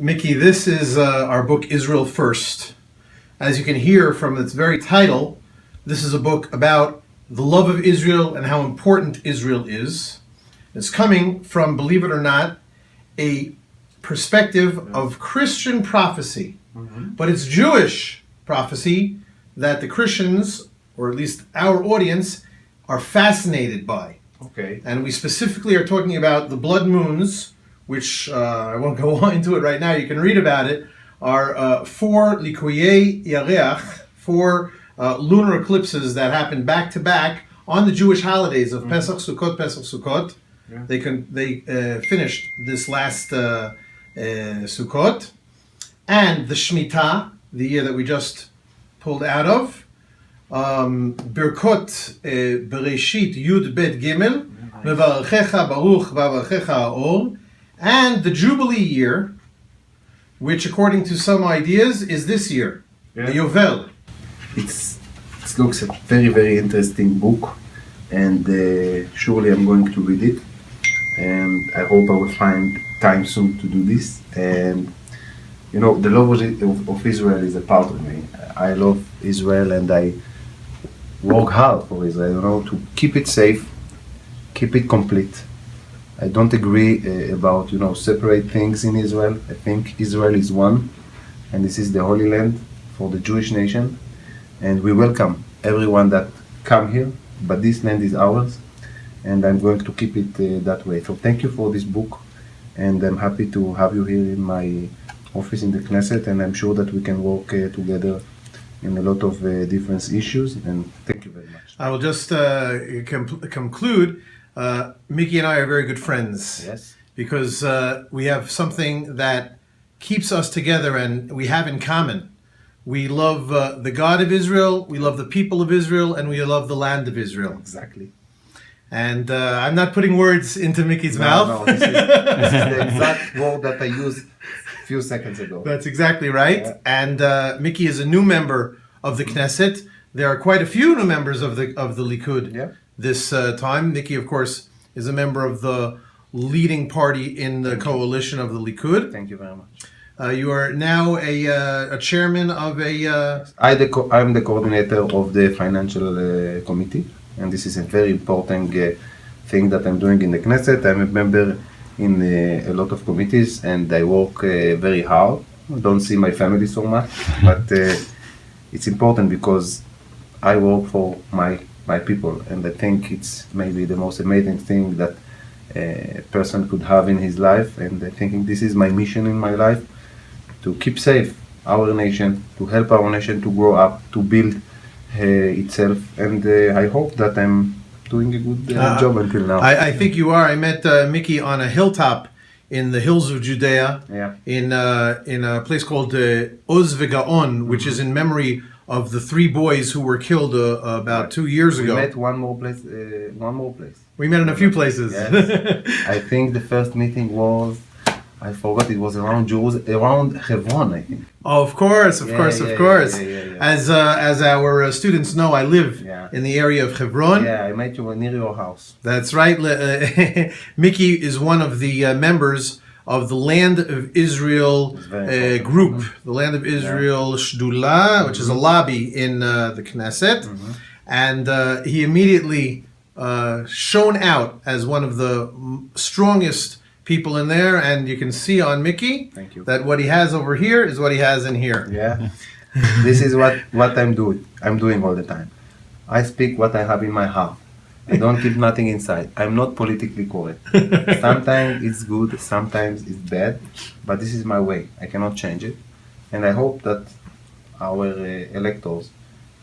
Miki, this is our book, Israel First. As you can hear from its very title, this is a book about the love of Israel and how important Israel is. It's coming from, believe it or not, a perspective of Christian prophecy. But it's Jewish prophecy that the Christians, or at least our audience, are fascinated by. Okay. And we specifically are talking about the blood moons, which I won't go into it right now, you can read about it, are four Likuye Yareach, four lunar eclipses that happen back to back on the Jewish holidays of Pesach, Sukkot, Pesach, Sukkot. Yeah. They finished this last Sukkot. And the Shemitah, the year that we just pulled out of. Birkot Bereshit Yud Bet Gimel, Mevarechecha Baruch Vavarechecha Haor, and the Jubilee year, which according to some ideas is this year, the Yovel. It looks a very, very interesting book, and surely I'm going to read it. And I hope I will find time soon to do this. And you know, the love of Israel is a part of me. I love Israel and I work hard for Israel, you know, to keep it safe, keep it complete. I don't agree about, you know, separate things in Israel. I think Israel is one, and this is the Holy Land for the Jewish nation. And we welcome everyone that come here, but this land is ours, and I'm going to keep it that way. So thank you for this book, and I'm happy to have you here in my office in the Knesset, and I'm sure that we can work together in a lot of different issues, and thank you very much. I will just conclude. Miki and I are very good friends. Yes. Because we have something that keeps us together and we have in common. We love the God of Israel, we love the people of Israel, and we love the land of Israel. Exactly. And I'm not putting words into Miki's mouth. No, this is the exact word that I used a few seconds ago. That's exactly right. Yeah. And Miki is a new member of the Knesset. There are quite a few new members of the Likud this time. Miki, of course, is a member of the leading party in the coalition of the Likud. Thank you very much. You are now a chairman of a... I'm the coordinator of the financial committee, and this is a very important thing that I'm doing in the Knesset. I'm a member in a lot of committees, and I work very hard. I don't see my family so much, but it's important because I work for my people, and I think it's maybe the most amazing thing that a person could have in his life, and I think this is my mission in my life, to keep safe our nation, to help our nation to grow up, to build itself, and I hope that I'm doing a good job until now. I think you are. I met Miki on a hilltop in the hills of Judea, in a place called Oz Vegaon, which is in memory of the three boys who were killed about 2 years ago. We met one more place. We met in a few places. Yes. I think the first meeting was, I forgot, it was around Hebron, I think. Oh, of course. As our students know, I live in the area of Hebron. Yeah, I met you near your house. That's right. Miki is one of the members of the Land of Israel group, the Land of Israel Shdula, which is a lobby in the Knesset. And he immediately shone out as one of the strongest people in there, and you can see on Miki that what he has over here is what he has in here. Yeah, this is what I'm doing. I'm doing all the time. I speak what I have in my heart. I don't keep nothing inside. I'm not politically correct. Sometimes it's good, sometimes it's bad, but this is my way. I cannot change it, and I hope that our electors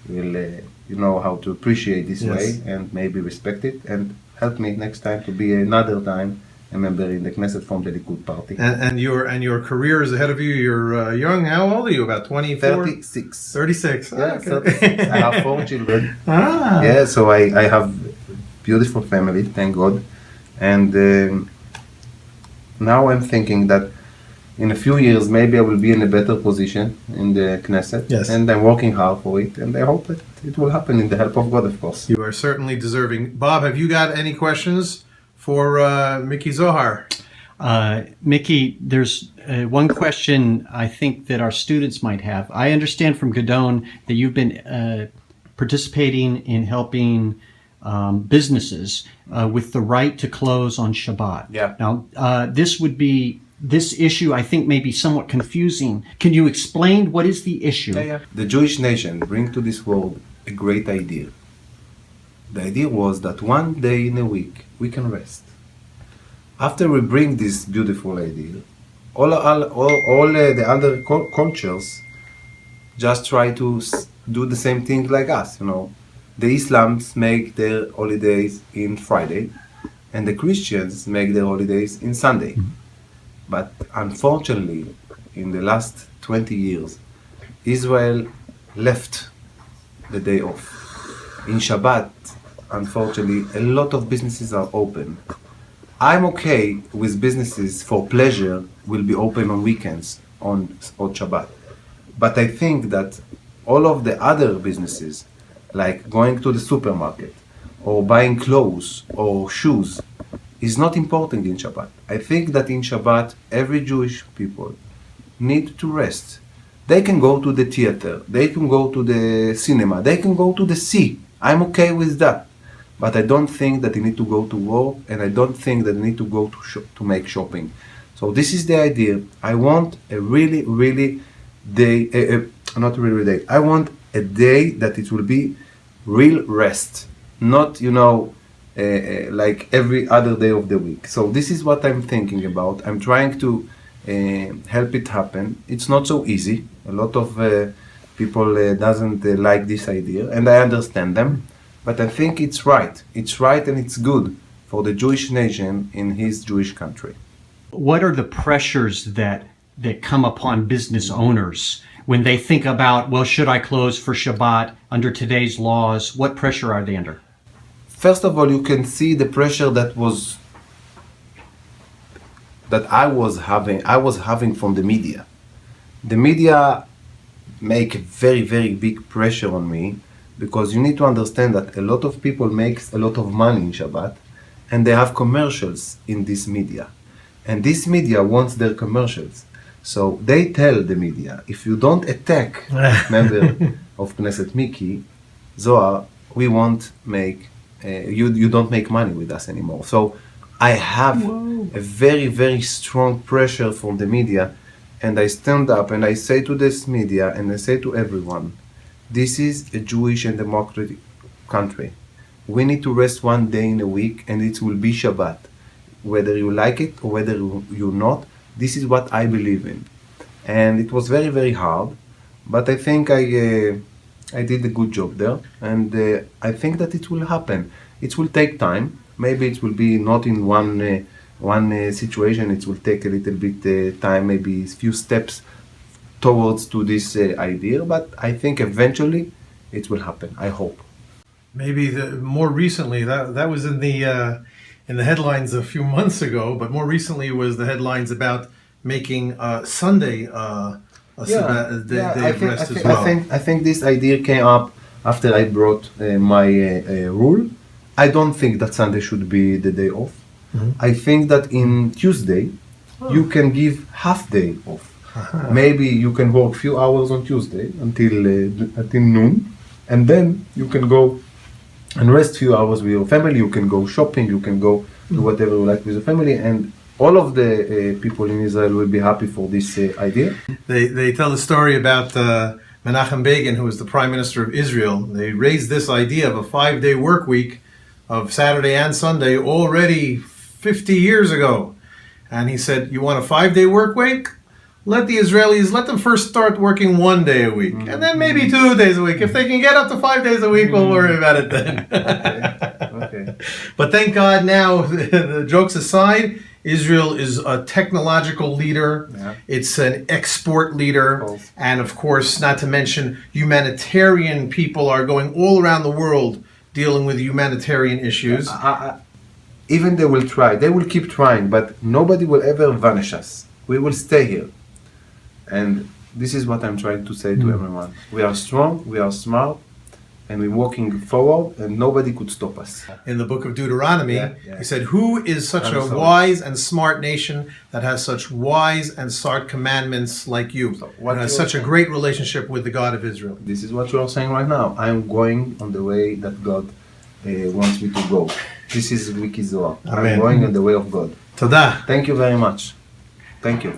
will, know how to appreciate this way and maybe respect it and help me next time to be another time a member in the Knesset from the Likud party. And your career is ahead of you. You're young. How old are you? About 24? 36. 36. Yeah, 36. I have 4 children. Ah. Yeah, so I have beautiful family, thank God. And now I'm thinking that in a few years maybe I will be in a better position in the Knesset. Yes. And I'm working hard for it, and I hope that it will happen in the help of God, of course. You are certainly deserving. Bob, have you got any questions for Miki Zohar? Miki, there's one question I think that our students might have. I understand from Gadon that you've been participating in helping businesses with the right to close on Shabbat. Yeah. Now, this issue, I think, may be somewhat confusing. Can you explain what is the issue? The Jewish nation bring to this world a great idea. The idea was that one day in a week we can rest. After we bring this beautiful idea, all the other cultures just try to do the same thing like us. The Islams make their holidays in Friday, and the Christians make their holidays in Sunday. But unfortunately, in the last 20 years, Israel left the day off. In Shabbat, unfortunately, a lot of businesses are open. I'm okay with businesses for pleasure will be open on weekends, on Shabbat. But I think that all of the other businesses, like going to the supermarket, or buying clothes or shoes, is not important in Shabbat. I think that in Shabbat, every Jewish people need to rest. They can go to the theater, they can go to the cinema, they can go to the sea. I'm okay with that. But I don't think that they need to go to work, and I don't think that they need to go to make shopping. So this is the idea. I want a really day, not really day. I want a day that it will be real rest, not like every other day of the week. So this is what I'm thinking about. I'm trying to help it happen. It's not so easy. A lot of people doesn't like this idea, and I understand them. But I think it's right. It's right and it's good for the Jewish nation in his Jewish country. What are the pressures that come upon business owners when they think about, well, should I close for Shabbat under today's laws? What pressure are they under? First of all, you can see the pressure that I was having from the media. The media make a very big pressure on me, because you need to understand that a lot of people makes a lot of money in Shabbat, and they have commercials in this media. And this media wants their commercials. So they tell the media, if you don't attack member of Knesset Miki Zohar, we won't make, you don't make money with us anymore. So I have a very strong pressure from the media, and I stand up and I say to this media and I say to everyone, this is a Jewish and democratic country. We need to rest one day in a week, and it will be Shabbat. Whether you like it or whether you're not, this is what I believe in. And it was very hard, but I think I did a good job there, and I think that it will happen. It will take time. Maybe it will be not in one situation. It will take a little bit time, maybe a few steps towards to this idea, but I think eventually it will happen. I hope. Maybe more recently, that was in the headlines a few months ago, but more recently was the headlines about making Sunday a day of rest as well. I think this idea came up after I brought my rule. I don't think that Sunday should be the day off. Mm-hmm. I think that in Tuesday you can give half day off. Maybe you can work few hours on Tuesday until noon, and then you can go and rest few hours with your family. You can go shopping, you can go do whatever you like with your family, and all of the people in Israel will be happy for this idea. They tell the story about Menachem Begin, who was the Prime Minister of Israel. They raised this idea of a 5-day work week of Saturday and Sunday already 50 years ago. And he said, you want a 5-day work week? Let the Israelis, let them first start working 1 day a week, and then maybe 2 days a week. If they can get up to 5 days a week, we'll worry about it then. Okay. But thank God now, the jokes aside, Israel is a technological leader. Yeah. It's an export leader. And of course, not to mention, humanitarian people are going all around the world dealing with humanitarian issues. Even they will try. They will keep trying, but nobody will ever vanish us. We will stay here. And this is what I'm trying to say to everyone. We are strong, we are smart, and we're walking forward, and nobody could stop us. In the book of Deuteronomy, Yeah. he said, "Who is such I'm a sorry. wise and smart nation that has such wise and smart commandments like you, what and has you're such a saying- great relationship with the God of Israel?" This is what you are saying right now. I'm going on the way that God wants me to go. This is Miki Zohar. Amen. I'm going on the way of God. Todah. Thank you very much. Thank you.